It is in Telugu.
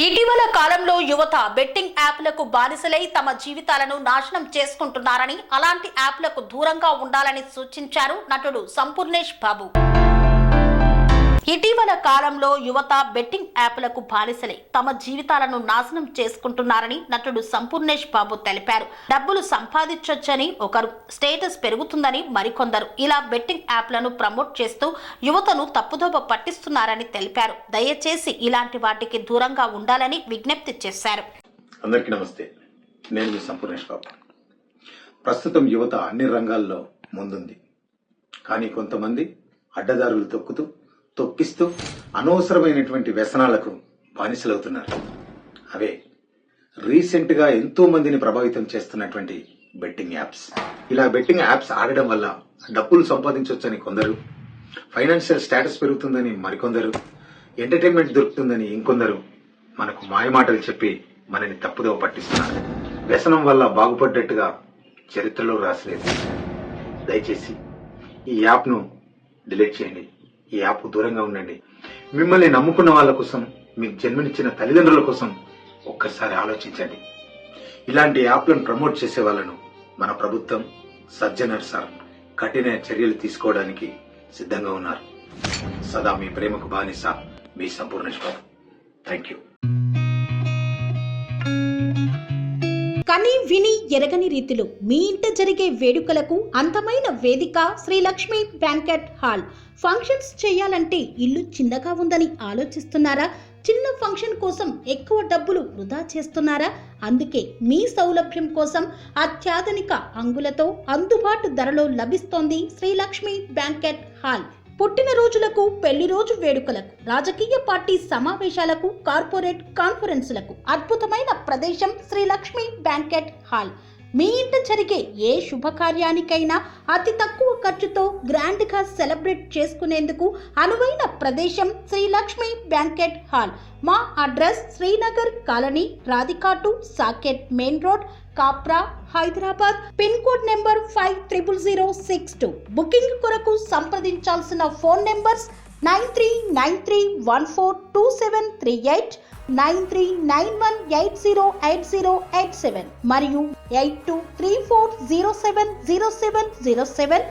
ఇటీవల కాలంలో యువత బెట్టింగ్ యాప్లకు బానిసలై తమ జీవితాలను నాశనం చేసుకుంటున్నారని, అలాంటి యాప్లకు దూరంగా ఉండాలని సూచించారు నటుడు సంపూర్ణేష్ బాబు. ఇటీవల కాలంలో యువత బెట్టింగ్ యాప్లకు బానిసలై తమ జీవితాలను నాశనం చేసుకుంటున్నారని నటుడు సంపూర్ణేష్ బాబు తెలిపారు. డబ్బులు సంపాదించొచ్చని ఒకరు, స్టేటస్ పెరుగుతుందని మరికొందరు ఇలా బెట్టింగ్ యాప్లను ప్రమోట్ చేస్తూ యువతను తప్పుదోవ పట్టిస్తున్నారని తెలిపారు. దయచేసి ఇలాంటి వాటికి దూరంగా ఉండాలని విజ్ఞప్తి చేశారు. అందరికీ నమస్తే, నేను మీ సంపూర్ణేష్ బాబు. ప్రస్తుతం యువత అన్ని రంగాల్లో ముందుంది. కానీ కొంతమంది అడ్డదారులు తొక్కిస్తూ అనవసరమైనటువంటి వ్యసనాలకు బానిసలవుతున్నారు. అవే రీసెంట్ గా ఎంతో మందిని ప్రభావితం చేస్తున్నటువంటి బెట్టింగ్ యాప్స్. ఇలా బెట్టింగ్ యాప్స్ ఆడడం వల్ల డబ్బులు సంపాదించవచ్చని కొందరు, ఫైనాన్షియల్ స్టేటస్ పెరుగుతుందని మరికొందరు, ఎంటర్టైన్మెంట్ దొరుకుతుందని ఇంకొందరు మనకు మాయమాటలు చెప్పి మనని తప్పుదోవ పట్టిస్తున్నారు. వ్యసనం వల్ల బాగుపడ్డట్టుగా చరిత్రలో రాసలేదు. దయచేసి ఈ యాప్ను డిలీట్ చేయండి. ఈ యాప్ దూరంగా ఉండండి. మిమ్మల్ని నమ్ముకున్న వాళ్ళ కోసం, మీకు జన్మనిచ్చిన తల్లిదండ్రుల కోసం ఒక్కసారి ఆలోచించండి. ఇలాంటి యాప్లను ప్రమోట్ చేసే వాళ్ళను మన ప్రభుత్వం, సజ్జనర్ సార్ కఠిన చర్యలు తీసుకోవడానికి సిద్ధంగా ఉన్నారు. సదా మీ ప్రేమకు బానిస, మీ సంపూర్ణేష్ బాబు. Thank you. కని విని ఎరగని రీతిలో మీ ఇంట జరిగే వేడుకలకు అందమైన వేదిక Shri Lakshmi banquet hall. Functions చేయాలంటే ఇల్లు చిన్నగా ఉందని ఆలోచిస్తున్నారా? చిన్న ఫంక్షన్ కోసం ఎక్కువ డబ్బులు వృధా చేస్తున్నారా? అందుకే మీ సౌలభ్యం కోసం అత్యాధునిక అంగులతో అందుబాటు ధరలో లభిస్తోంది శ్రీ లక్ష్మి బ్యాంకెట్ హాల్. పుట్టినరోజులకు, పెళ్లి రోజు వేడుకలకు, రాజకీయ పార్టీ సమావేశాలకు, కార్పొరేట్ కాన్ఫరెన్సులకు అద్భుతమైన ప్రదేశం శ్రీ లక్ష్మి బ్యాంకెట్ హాల్. మీ ఇంట జరిగే ఏ శుభకార్యానికైనా అతి తక్కువ ఖర్చుతో గ్రాండ్ గా సెలబ్రేట్ చేసుకునేందుకు అనువైన ప్రదేశం శ్రీ లక్ష్మి బ్యాంకెట్ హాల్. మా అడ్రస్ శ్రీనగర్ కాలనీ, రాధికాటు, Saket main road, Kapra, Hyderabad. Pin code number 500062. Booking కొరకు సంప్రదించాల్సిన ఫోన్ నెంబర్స్ 9393142738, 9391808087 మరియు 8234070707.